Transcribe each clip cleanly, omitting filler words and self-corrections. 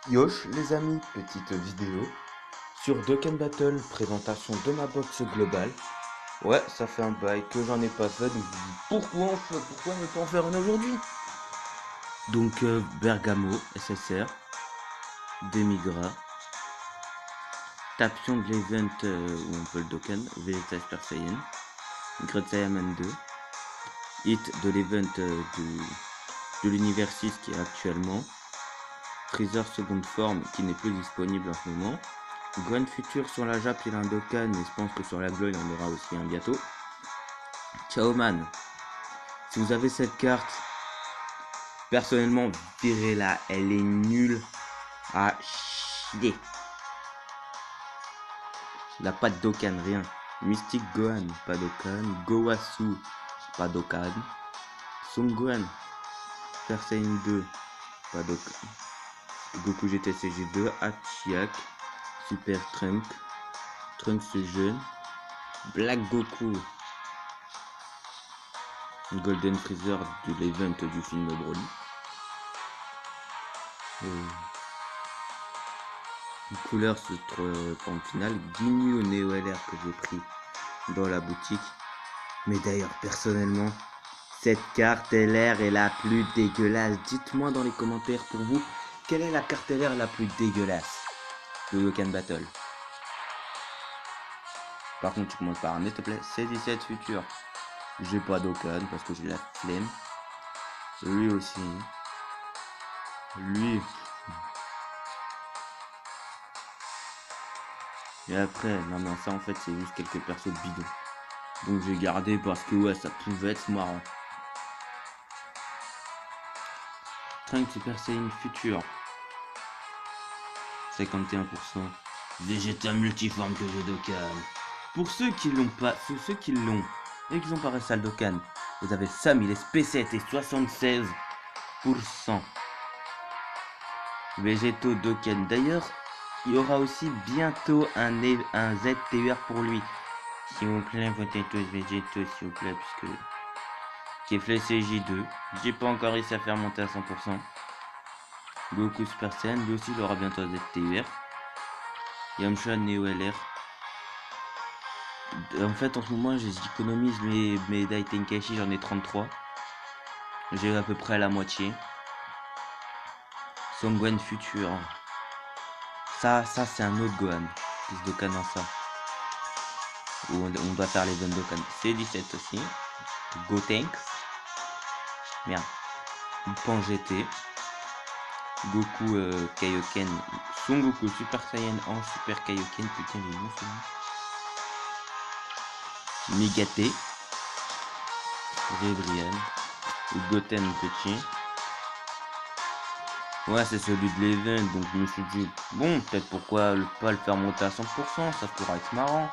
Yosh les amis, petite vidéo sur Dokkan Battle, présentation de ma box globale. Ouais, ça fait un bail que j'en ai pas fait, donc je me dis pourquoi ne pas en faire une aujourd'hui? Donc Bergamo, SSR, Demigra, Tapion de l'event où on peut le Dokkan, Vegeta Super Saiyan, Great Saiyaman 2, Hit de l'event de l'univers 6 qui est actuellement, Freezer seconde forme qui n'est plus disponible en ce moment, Gohan Future sur la Jap il a un Dokkan, mais je pense que sur la Glow il en aura aussi un bientôt. Ciao man, si vous avez cette carte, personnellement virez-la, elle est nulle à chier. Il a pas de Dokkan, rien. Mystic Gohan, pas Dokkan. Gowasu, pas Dokkan. Son Gohan, Super Saiyan 2, pas Dokkan. Goku GTCG 2, Achiak, Super Trunks, Trunks jeune, Black Goku, Golden Freezer de l'event du film Broly. Une couleur se trouve en finale. Ginyu Neo LR que j'ai pris dans la boutique. Mais d'ailleurs, personnellement, cette carte LR est la plus dégueulasse. Dites-moi dans les commentaires pour vous, quelle est la carte LR la plus dégueulasse de Dokkan Battle. Par contre, tu commences par un, s'il te plaît. C17 Futur. J'ai pas Dokkan parce que j'ai la flemme. Lui aussi. Lui. Et après, non mais ça en fait c'est juste quelques persos bidons. Donc j'ai gardé parce que ouais ça pouvait être marrant. Trunks Super Saiyan Future. 51%. Vegeta multiforme que j'ai Dokkan. Pour ceux qui l'ont pas, ceux qui l'ont et qui ont pas resté à Dokkan, vous avez Sam, il est SP7 et 76%. Vegeto Dokkan. D'ailleurs, il y aura aussi bientôt un ZTUR pour lui. S'il vous plaît, votez tous Vegeto, s'il vous plaît, puisque qui est flèche J2. J'ai pas encore réussi à faire monter à 100%. Goku Super Saiyan, lui aussi il aura bientôt un ZTUR. Yamcha Neo LR. En fait, en ce moment, j'économise mes Dai Tenkaichi, j'en ai 33. J'ai à peu près la moitié. Son Gohan Future. Ça c'est un autre Gohan. Plus de Dokkan dans ça. Où on doit faire les zones Dokkan. C17 aussi. Gotenks. Merde. Pan GT. Goku Kaioken. Son Goku Super Saiyan en Super Kaioken. Putain, les noms c'est bon. Migate. Rebrian. Goten Petit. Ouais, c'est celui de l'event, donc je me suis dit, bon, peut-être pourquoi pas le faire monter à 100%, ça pourra être marrant.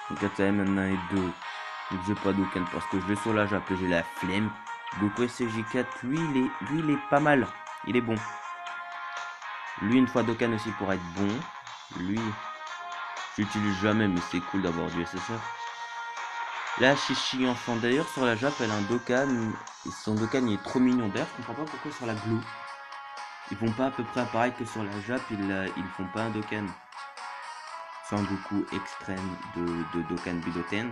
Donc maintenant 1 et 2, donc j'ai pas Dokkan parce que je l'ai sur la Jap et j'ai la flemme. Goku SCJ4, lui il est pas mal, il est bon. Lui une fois Dokkan aussi pour être bon. Lui, j'utilise jamais mais c'est cool d'avoir du SSR. La Chichi enfant d'ailleurs sur la Jap elle a un Dokkan, et son Dokkan il est trop mignon. D'ailleurs je comprends pas pourquoi sur la Glow ils font pas à peu près pareil que sur la Jap, ils font pas un Dokkan. Sans Goku extrême de Dokkan Budoten.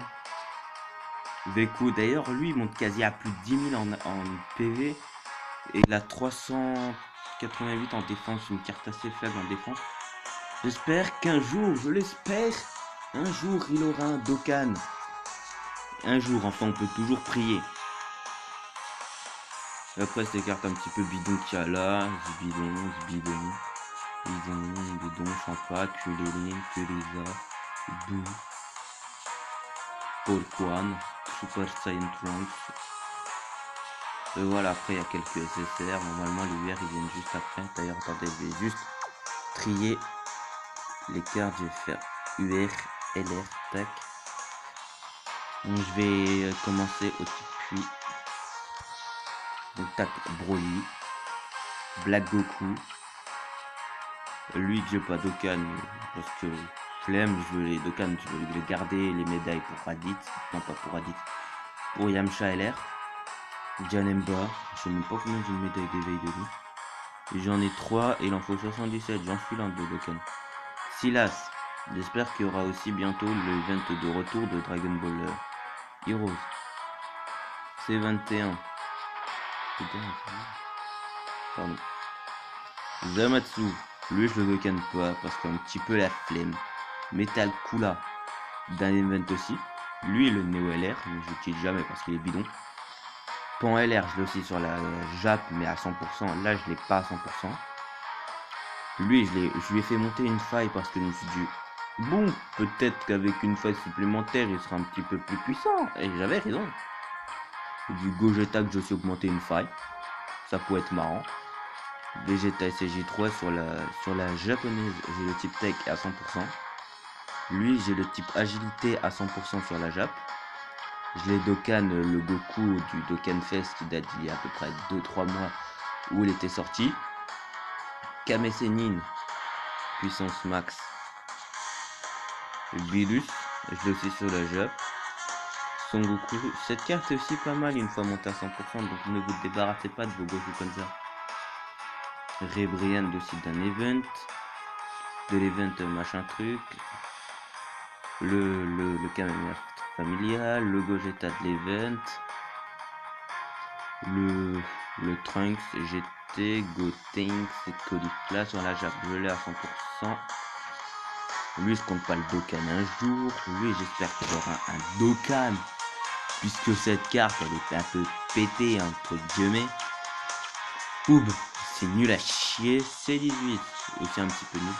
Veku d'ailleurs lui il monte quasi à plus de 10 000 en PV. Et il a 388 en défense, une carte assez faible en défense. J'espère qu'un jour, je l'espère, un jour il aura un Dokkan. Un jour, enfin on peut toujours prier. Et après ces cartes un petit peu bidon qu'il y a là, bidon, Champa, Kuleza, Boo, Polkwan, Super Saiyan Trunks. Et voilà, après il y a quelques SSR, normalement les UR ils viennent juste après. D'ailleurs attendez, je vais juste trier les cartes, je vais faire UR, LR, tac. Donc je vais commencer au type puits. Donc tac, Broly, Black Goku. Lui que j'ai pas Dokkan parce que flemme, je veux les Dokkan, je veux les garder, les médailles pour Raditz, non pas pour Raditz, pour Yamcha LR, Janemba, je sais même pas combien j'ai une médaille d'éveil de lui. J'en ai 3 et il en faut 77. J'en suis l'un de Dokkan. Silas. J'espère qu'il y aura aussi bientôt l'event de retour de Dragon Ball Heroes. C21. Pardon. Zamatsu. Lui, je le Dokkan pas parce qu'il a un petit peu la flemme. Metal Kula. D'un event aussi. Lui, le Neo LR, mais je l'utilise jamais parce qu'il est bidon. Pan LR, je l'ai aussi sur la Jap, mais à 100%. Là, je l'ai pas à 100%. Lui, je lui ai fait monter une faille parce que je me suis dit, bon, peut-être qu'avec une faille supplémentaire, il sera un petit peu plus puissant. Et j'avais raison. Du Gogeta que j'ai aussi augmenté une faille. Ça pourrait être marrant. Vegeta SCJ3 sur la japonaise, j'ai le type Tech à 100%. Lui, j'ai le type Agilité à 100% sur la Jap. Je l'ai Dokkan le Goku du Dokkan Fest qui date d'il y a à peu près 2-3 mois où il était sorti. Kame Sennin, puissance max. Bilus, je l'ai aussi sur la Jap. Son Goku, cette carte est aussi pas mal une fois montée à 100%, donc ne vous débarrassez pas de vos Goku comme ça. Rebrian aussi d'un event. De l'event machin truc. Le Kamehameha familial, le Gogeta de l'event. Le Trunks, GT, Gotenks et Caulifla sur la Jap, je l'ai à 100%. Lui, je compte pas le Dokkan un jour. Lui, j'espère qu'il aura un Dokkan. Puisque cette carte, elle est un peu pétée, entre guillemets. Oub, c'est nul à chier. C18, aussi un petit peu nul.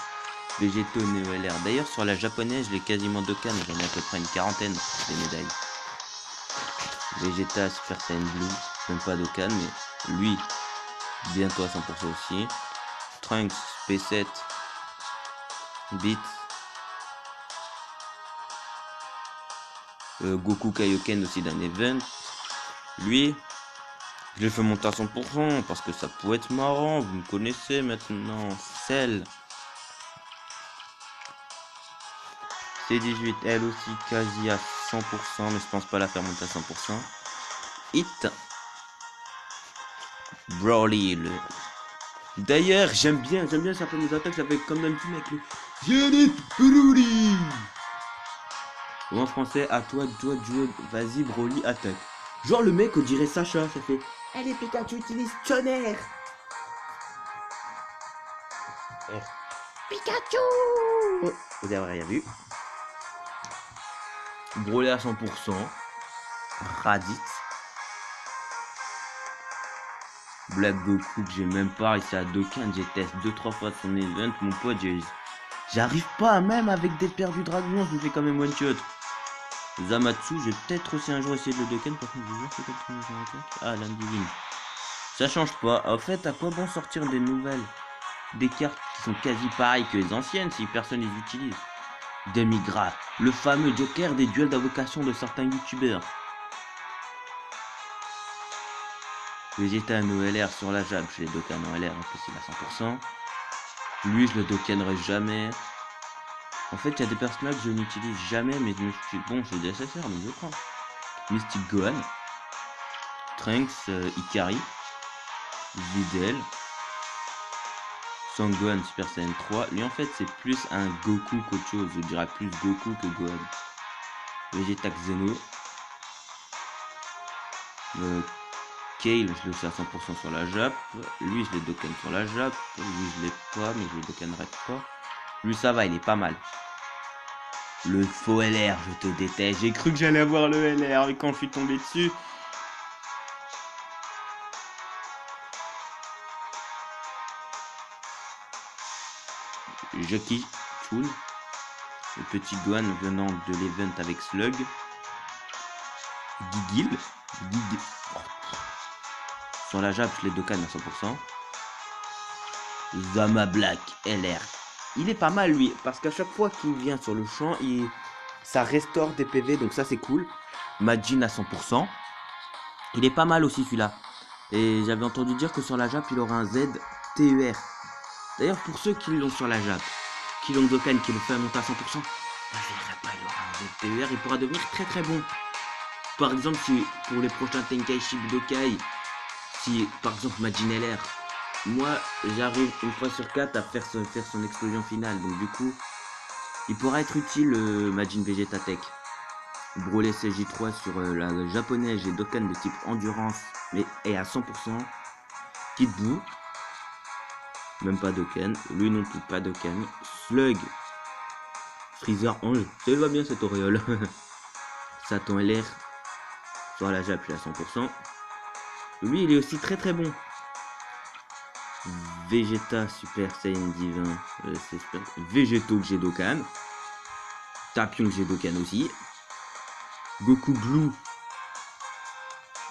Végéto Neo LR. D'ailleurs, sur la japonaise, je l'ai quasiment Dokkan. J'en ai à peu près une quarantaine des médailles. Vegeta Super Saiyan Blue. Même pas Dokkan, mais lui, bientôt à 100% aussi. Trunks P7. Beat. Goku Kaioken aussi d'un event. Lui, je l'ai fait monter à 100% parce que ça pourrait être marrant. Vous me connaissez maintenant. Cell. C18, elle aussi quasi à 100%, mais je pense pas la faire monter à 100%. Hit. Broly. D'ailleurs, j'aime bien sa fameuse attaque, ça fait comme d'habitude avec le Yannick Broly. Ou en français, à toi de jouer, vas-y Broly, attaque. Genre le mec, on dirait Sacha, ça fait allez Pikachu, utilise tonnerre. Pikachu. Oh, vous avez rien vu. Broly à 100%. Raditz. Black Goku que j'ai même pas réussi à Dokkan, j'ai testé 2-3 fois son event, mon pote, j'arrive pas même avec des paires du dragon, je me fais quand même one shot. Zamatsu, j'ai peut-être aussi un jour essayé de le Dokkan, par contre je vais c'est comme ça. Ah, l'Indivine. Ça change pas. En fait, à quoi bon sortir des nouvelles? Des cartes qui sont quasi pareilles que les anciennes si personne les utilise. Demigra, le fameux Joker des duels d'invocation de certains youtubeurs. Vegeta en LR sur la Jab, je l'ai Dokkan en LR, en plus il a 100%. Lui, je le Dokkanerai jamais. En fait, il y a des personnages que je n'utilise jamais, mais je me suis dit, bon, c'est nécessaire, donc je prends. Mystic Gohan, Trunks, Ikari, Videl, Sangohan Super Saiyan 3. Lui, en fait, c'est plus un Goku qu'autre chose. Je dirais plus Goku que Gohan. Vegeta Xeno. Kale, je l'ai aussi à 100% sur la Jap. Lui, je l'ai Dokkan sur la Jap. Lui, je l'ai pas, mais je le Dokkanerai pas. Lui, ça va, il est pas mal. Le faux LR, je te déteste. J'ai cru que j'allais avoir le LR, mais quand je suis tombé dessus... Jockey Tool. Le petit Gohan venant de l'event avec Slug. Gigil. Sur la Jap, je l'ai Dokkan à 100%. Zama Black LR. Il est pas mal lui, parce qu'à chaque fois qu'il vient sur le champ, ça restaure des PV, donc ça c'est cool. Majin à 100%. Il est pas mal aussi celui-là. Et j'avais entendu dire que sur la Jap, il aura un Z TER. D'ailleurs, pour ceux qui l'ont sur la Jap, qui l'ont Dokkan, qui le fait monter à 100%, il aura un Z TER, il pourra devenir très très bon. Par exemple, si pour les prochains Tenkaichi Budokai, si par exemple Majin LR, moi, j'arrive une fois sur 4 à faire son explosion finale. Donc du coup, il pourra être utile Majin Vegeta Tech. Broly CJ3 sur la japonaise, j'ai Dokkan de type endurance, mais est à 100%. Kid Buu, même pas Dokkan. Lui non plus, pas Dokkan. Slug, Freezer Ange, ça va bien cette auréole. Satan LR, sur la Jap, il est à 100%. Lui, il est aussi très très bon. Vegeta Super Saiyan Divin, c'est super. Végéto que j'ai Dokkan. Tapion que j'ai Dokkan aussi. Goku Blue.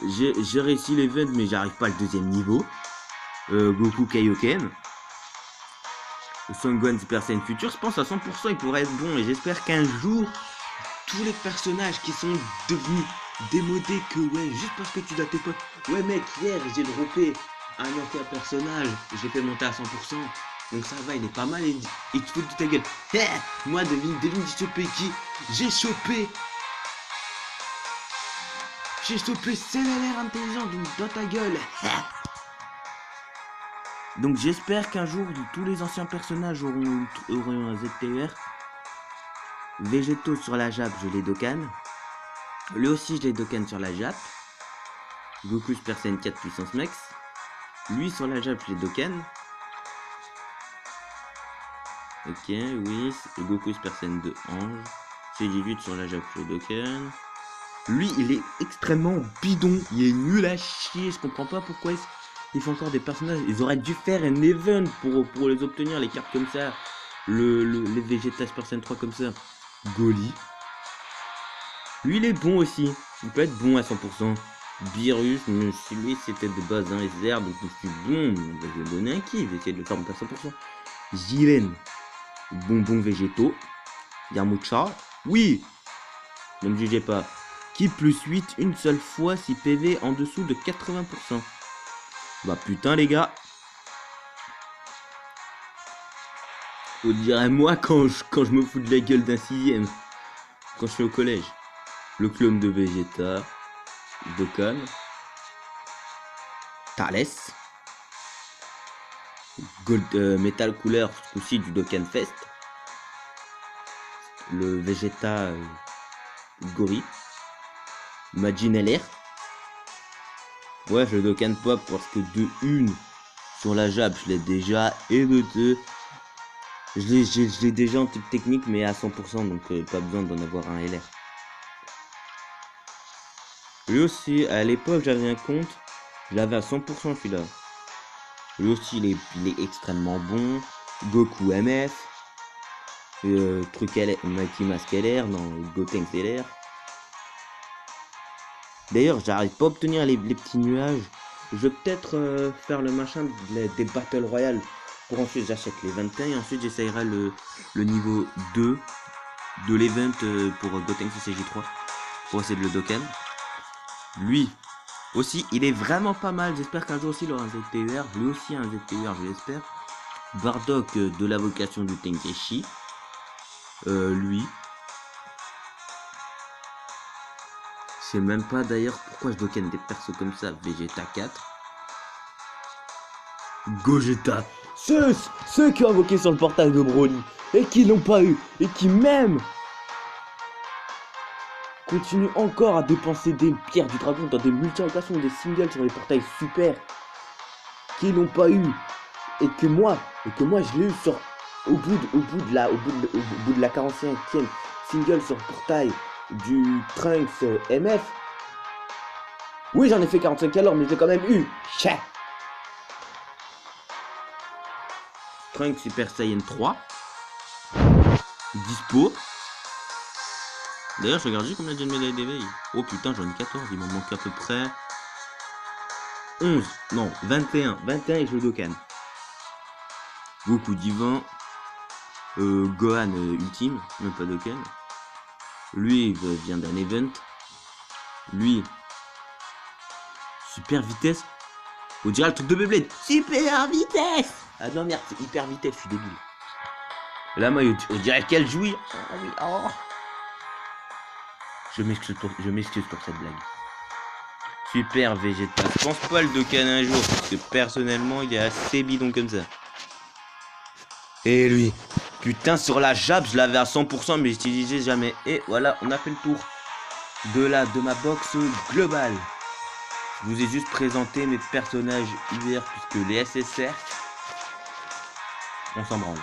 J'ai réussi l'event mais j'arrive pas le deuxième niveau. Goku Kaioken. Son Super Saiyan Future, je pense à 100% il pourrait être bon et j'espère qu'un jour tous les personnages qui sont devenus démodés que ouais juste parce que tu dois tes potes. Ouais mec hier j'ai droppé un ancien personnage, j'ai fait monter à 100%. Donc ça va, il est pas mal et tu te fous de ta gueule. Hey, moi devine j'ai chopé qui? J'ai chopé CLR intelligent, donc dans ta gueule. Donc j'espère qu'un jour tous les anciens personnages auront un ZTR. Végéto sur la Jap, je l'ai Dokkan. Lui aussi je l'ai Dokkan sur la Jap. Goku Super Saiyan 4 puissance max. Lui sur la Jap, je l'ai Dokkan. Ok, oui, Goku Super Saiyan 2 Ange. CJ8 sur la Jap, je l'ai Dokkan. Lui, il est extrêmement bidon. Il est nul à chier. Je comprends pas pourquoi il fait encore des personnages. Ils auraient dû faire un event pour les obtenir, les cartes comme ça. Les Vegeta Super Saiyan 3 comme ça. Goli. Lui, il est bon aussi. Il peut être bon à 100%. Virus, si lui c'était de base un SR, donc je suis bon. Je vais lui donner un kiff. Je vais essayer de le faire monter à 100%. Jiren. Bonbon végétaux. Yamcha. Oui. Ne me jugez pas. Qui plus 8 une seule fois si PV en dessous de 80%. Bah putain les gars. On dirait moi quand je me fous de la gueule d'un 6ème. Quand je suis au collège. Le clone de Vegeta. Dokkan. Thales. Gold, Metal Cooler, ce coup-ci du Dokkan Fest. Le Vegeta Gori. Majin LR. Ouais, je le Dokkan Pop parce que de 1 sur la Jap, je l'ai déjà. Et de 2, je l'ai déjà en type technique, mais à 100%, donc pas besoin d'en avoir un LR. Lui aussi, à l'époque, j'avais un compte, je l'avais à 100% celui-là. Lui aussi, il est extrêmement bon. Goku MF. Truc LR, Mighty Mask LR, non, Gotenks LR. D'ailleurs, j'arrive pas à obtenir les petits nuages. Je vais peut-être faire le machin des Battle Royale. Pour ensuite, j'achète les 21 et ensuite, j'essayerai le niveau 2 de l'event pour Gotenks CJ3. Pour essayer de le Dokkan. Lui aussi, il est vraiment pas mal. J'espère qu'un jour aussi, il aura un ZTUR. Lui aussi, un ZTUR, je l'espère. Bardock de la vocation du Tenkeshi. Lui. Je sais même pas d'ailleurs pourquoi je Dokkan des persos comme ça. Vegeta 4. Gogeta. Ceux qui ont invoqué sur le portail de Broly et qui l'ont pas eu et qui même continuent encore à dépenser des pierres du dragon dans des multi-invocations, des singles sur les portails super, qui l'ont pas eu et que moi je l'ai eu sur au bout de la 45e single sur le portail du Trunks MF. Oui, j'en ai fait 45 alors, mais je l'ai quand même eu. Chais. Trunks Super Saiyan 3. Dispo. D'ailleurs, je regarde juste combien j'ai de médailles d'éveil. Oh putain, j'en ai 14, il m'en manque à peu près 11, non, 21. 21 et je le Dokkan. Goku divin. Gohan ultime, même pas Dokkan. Lui vient d'un event. Lui, super vitesse. On dirait le truc de Beyblade. Super vitesse. Ah non merde, c'est hyper vitesse, je suis débile. Là moi, on dirait qu'elle jouit. Oh oui, oh. Je m'excuse pour cette blague. Super Vegeta. Je pense pas le Dokkan un jour, parce que personnellement, il est assez bidon comme ça. Et lui, putain, sur la jab, je l'avais à 100%, mais j'utilisais jamais. Et voilà, on a fait le tour de ma box globale. Je vous ai juste présenté mes personnages UR, puisque les SSR, on s'en branle.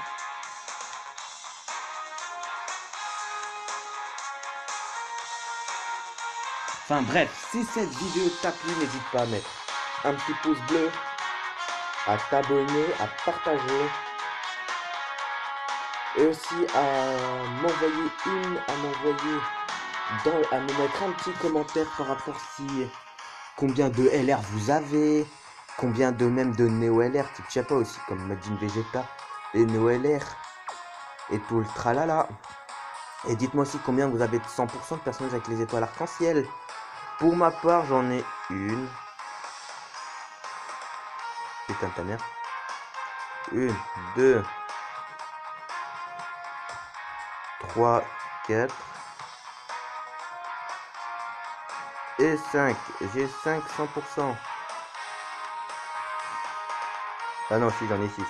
Enfin bref, si cette vidéo t'a plu, n'hésite pas à mettre un petit pouce bleu, à t'abonner, à partager, et aussi à à me mettre un petit commentaire par rapport si combien de LR vous avez, combien de même de Neo LR, type Chiappa aussi, comme Majin Vegeta, et Neo LR, et tout le tralala. Et dites-moi aussi combien vous avez de 100% de personnages avec les étoiles arc-en-ciel. Pour ma part, j'en ai une. Putain de ta mère. 1, 2, 3, 4 et 5. J'ai 5 100%. Ah non, si, j'en ai 6.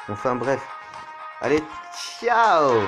Enfin bref. Allez, ciao!